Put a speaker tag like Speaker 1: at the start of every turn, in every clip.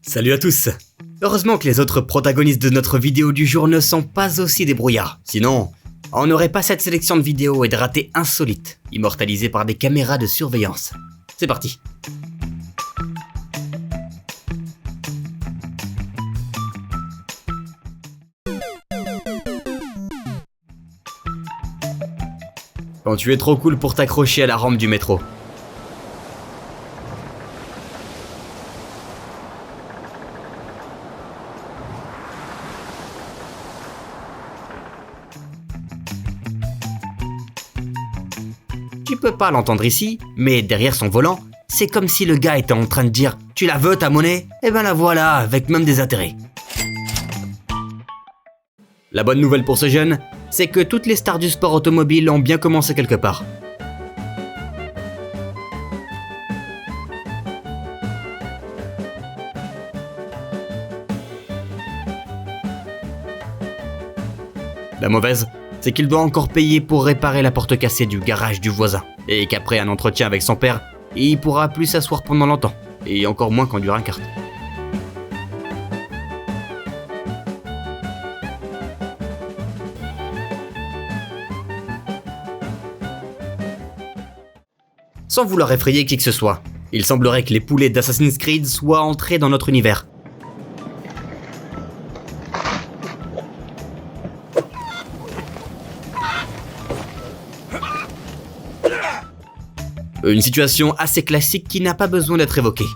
Speaker 1: Salut à tous. Heureusement que les autres protagonistes de notre vidéo du jour ne sont pas aussi débrouillards. Sinon, on n'aurait pas cette sélection de vidéos et de ratés insolites, immortalisés par des caméras de surveillance. C'est parti. Quand tu es trop cool pour t'accrocher à la rampe du métro. Tu peux pas l'entendre ici, mais derrière son volant, c'est comme si le gars était en train de dire « Tu la veux ta monnaie ? Eh ben la voilà, avec même des intérêts !» La bonne nouvelle pour ce jeune, c'est que toutes les stars du sport automobile ont bien commencé quelque part. La mauvaise, c'est qu'il doit encore payer pour réparer la porte cassée du garage du voisin, et qu'après un entretien avec son père, il pourra plus s'asseoir pendant longtemps, et encore moins conduire un kart. Sans vouloir effrayer qui que ce soit, il semblerait que les poulets d'Assassin's Creed soient entrés dans notre univers. Une situation assez classique qui n'a pas besoin d'être évoquée.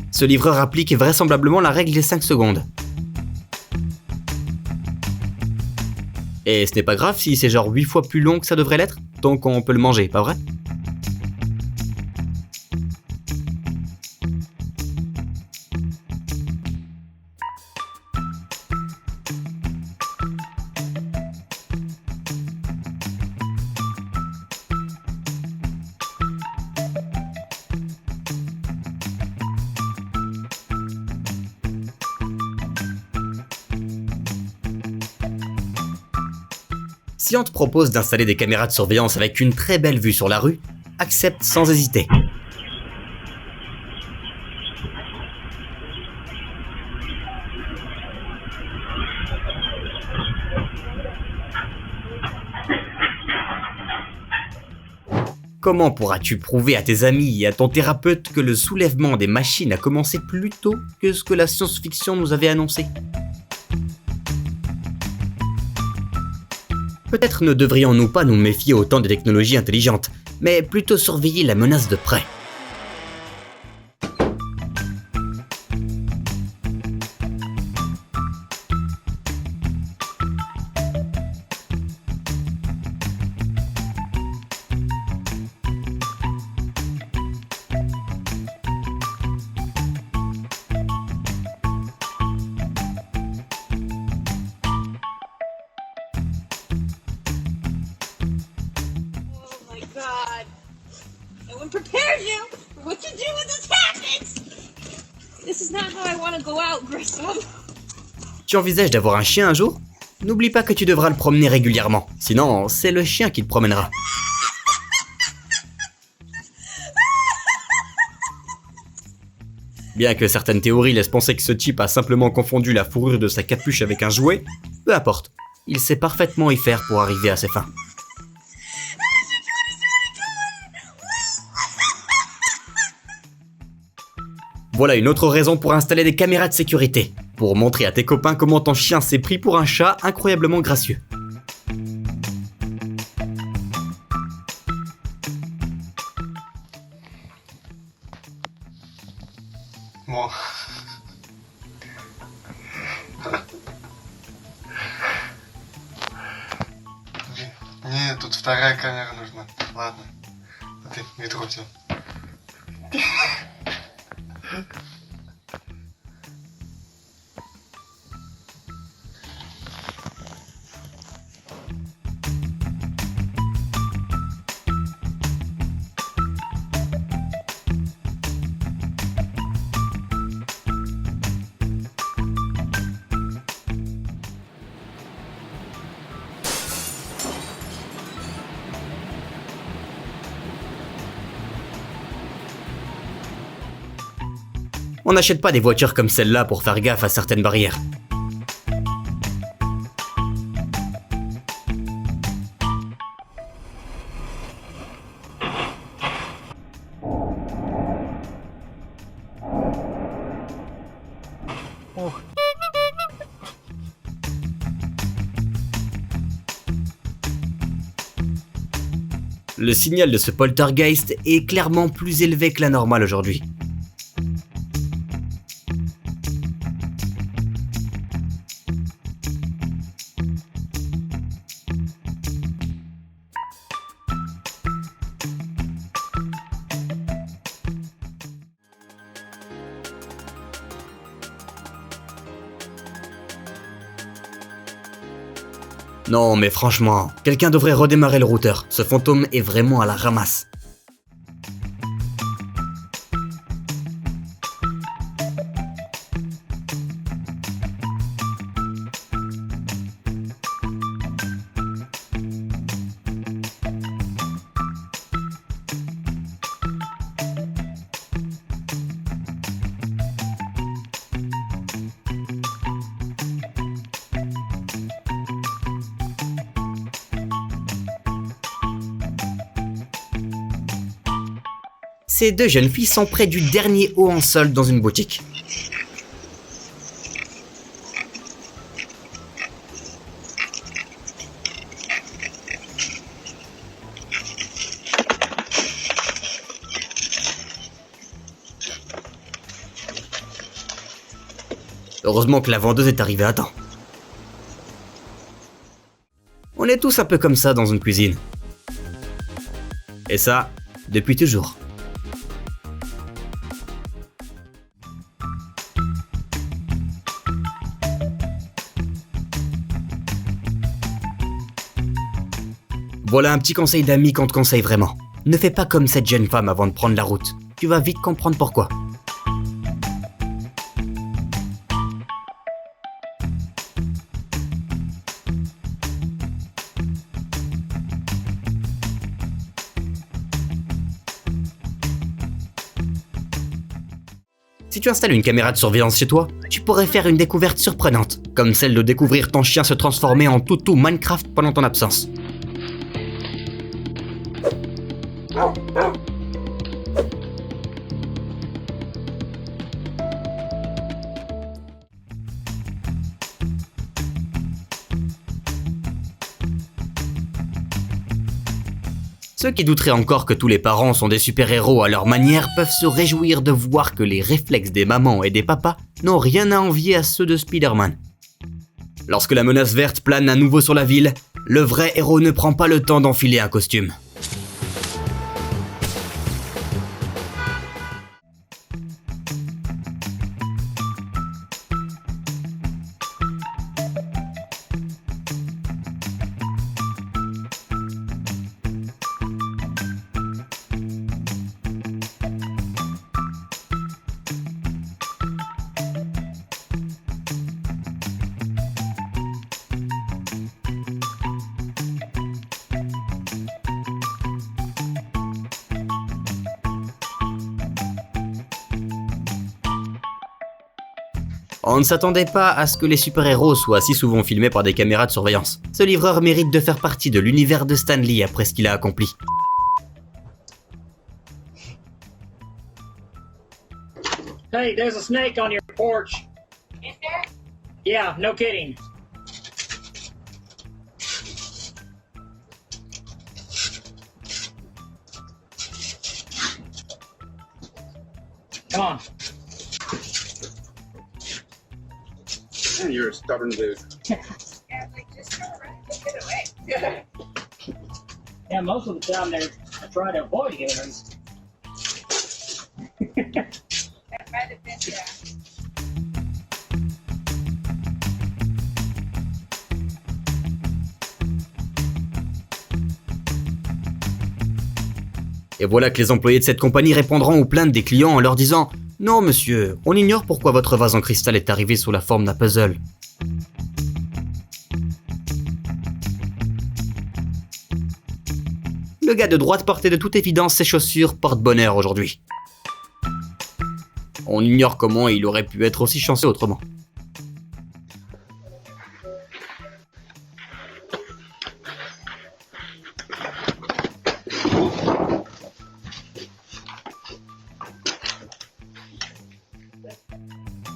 Speaker 1: Ce livreur applique vraisemblablement la règle des 5 secondes. Et ce n'est pas grave si c'est genre 8 fois plus long que ça devrait l'être, tant qu'on peut le manger, pas vrai ? Si on te propose d'installer des caméras de surveillance avec une très belle vue sur la rue, accepte sans hésiter. Comment pourras-tu prouver à tes amis et à ton thérapeute que le soulèvement des machines a commencé plus tôt que ce que la science-fiction nous avait annoncé ? Peut-être ne devrions-nous pas nous méfier autant des technologies intelligentes, mais plutôt surveiller la menace de près.
Speaker 2: God, no one prepared you for what to do when this happens. This is not how I want to go out, Grissom.
Speaker 1: Tu envisages d'avoir un chien un jour ? N'oublie pas que tu devras le promener régulièrement, sinon c'est le chien qui te promènera. Bien que certaines théories laissent penser que ce type a simplement confondu la fourrure de sa capuche avec un jouet, peu importe, il sait parfaitement y faire pour arriver à ses fins. Voilà une autre raison pour installer des caméras de sécurité, pour montrer à tes copains comment ton chien s'est pris pour un chat incroyablement gracieux.
Speaker 3: Bon. Не, тут вторая камера нужна. Ладно. Ok, mets-toi comme ça.
Speaker 1: On n'achète pas des voitures comme celle-là pour faire gaffe à certaines barrières. Le signal de ce poltergeist est clairement plus élevé que la normale aujourd'hui. Non mais franchement, quelqu'un devrait redémarrer le routeur, ce fantôme est vraiment à la ramasse. Ces deux jeunes filles sont près du dernier haut en solde dans une boutique. Heureusement que la vendeuse est arrivée à temps. On est tous un peu comme ça dans une cuisine. Et ça, depuis toujours. Voilà un petit conseil d'ami qu'on te conseille vraiment. Ne fais pas comme cette jeune femme avant de prendre la route. Tu vas vite comprendre pourquoi. Si tu installes une caméra de surveillance chez toi, tu pourrais faire une découverte surprenante, comme celle de découvrir ton chien se transformer en toutou Minecraft pendant ton absence. Ceux qui douteraient encore que tous les parents sont des super-héros à leur manière peuvent se réjouir de voir que les réflexes des mamans et des papas n'ont rien à envier à ceux de Spider-Man. Lorsque la menace verte plane à nouveau sur la ville, le vrai héros ne prend pas le temps d'enfiler un costume. On ne s'attendait pas à ce que les super-héros soient si souvent filmés par des caméras de surveillance. Ce livreur mérite de faire partie de l'univers de Stan Lee après ce qu'il a accompli.
Speaker 4: Hey, there's a snake on your porch.
Speaker 2: Is there?
Speaker 4: Yeah, no kidding. Come on.
Speaker 3: You're a stubborn dude.
Speaker 2: Yeah, like just go right. Get away.
Speaker 4: Yeah, most of the time they're try to avoid humans.
Speaker 2: That might have been there.
Speaker 1: Et voilà que les employés de cette compagnie répondront aux plaintes des clients en leur disant « Non monsieur, on ignore pourquoi votre vase en cristal est arrivé sous la forme d'un puzzle. » Le gars de droite portait de toute évidence ses chaussures porte-bonheur aujourd'hui. On ignore comment il aurait pu être aussi chanceux autrement.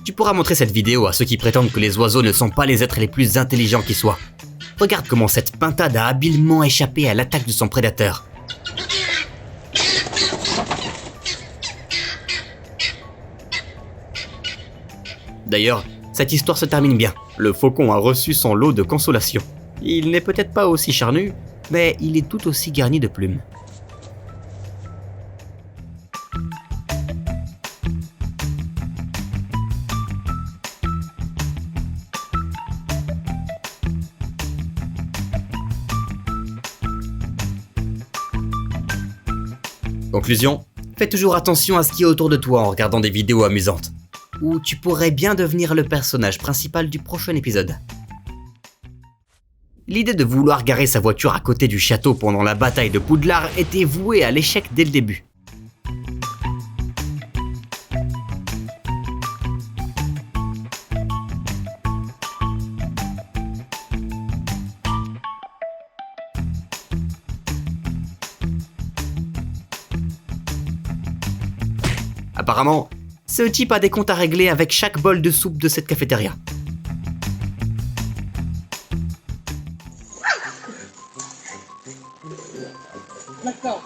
Speaker 1: Tu pourras montrer cette vidéo à ceux qui prétendent que les oiseaux ne sont pas les êtres les plus intelligents qui soient. Regarde comment cette pintade a habilement échappé à l'attaque de son prédateur. D'ailleurs, cette histoire se termine bien. Le faucon a reçu son lot de consolation. Il n'est peut-être pas aussi charnu, mais il est tout aussi garni de plumes. Conclusion, fais toujours attention à ce qui est autour de toi en regardant des vidéos amusantes. Ou tu pourrais bien devenir le personnage principal du prochain épisode. L'idée de vouloir garer sa voiture à côté du château pendant la bataille de Poudlard était vouée à l'échec dès le début. Apparemment, ce type a des comptes à régler avec chaque bol de soupe de cette cafétéria.
Speaker 2: Let's go.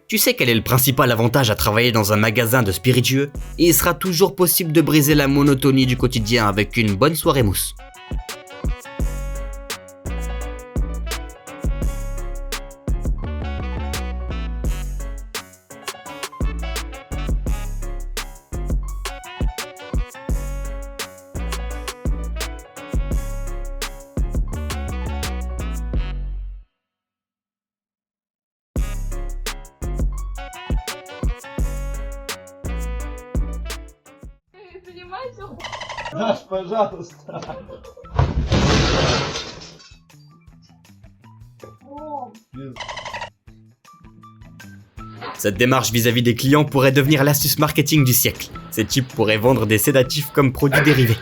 Speaker 1: Tu sais quel est le principal avantage à travailler dans un magasin de spiritueux? Et il sera toujours possible de briser la monotonie du quotidien avec une bonne soirée mousse.
Speaker 5: Даш, пожалуйста.
Speaker 1: Cette démarche vis-à-vis des clients pourrait devenir l'astuce marketing du siècle. Ces types pourraient vendre des sédatifs comme produits dérivés.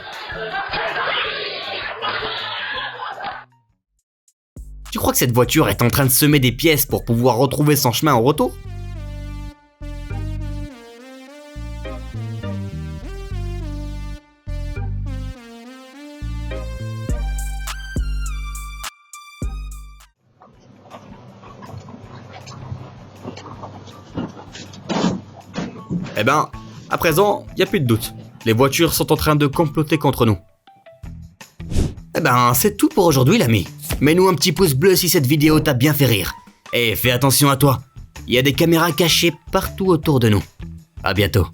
Speaker 1: Tu crois que cette voiture est en train de semer des pièces pour pouvoir retrouver son chemin en retour? Eh ben, à présent, y a plus de doute. Les voitures sont en train de comploter contre nous. Eh ben, c'est tout pour aujourd'hui, l'ami. Mets-nous un petit pouce bleu si cette vidéo t'a bien fait rire. Et fais attention à toi. Il y a des caméras cachées partout autour de nous. À bientôt.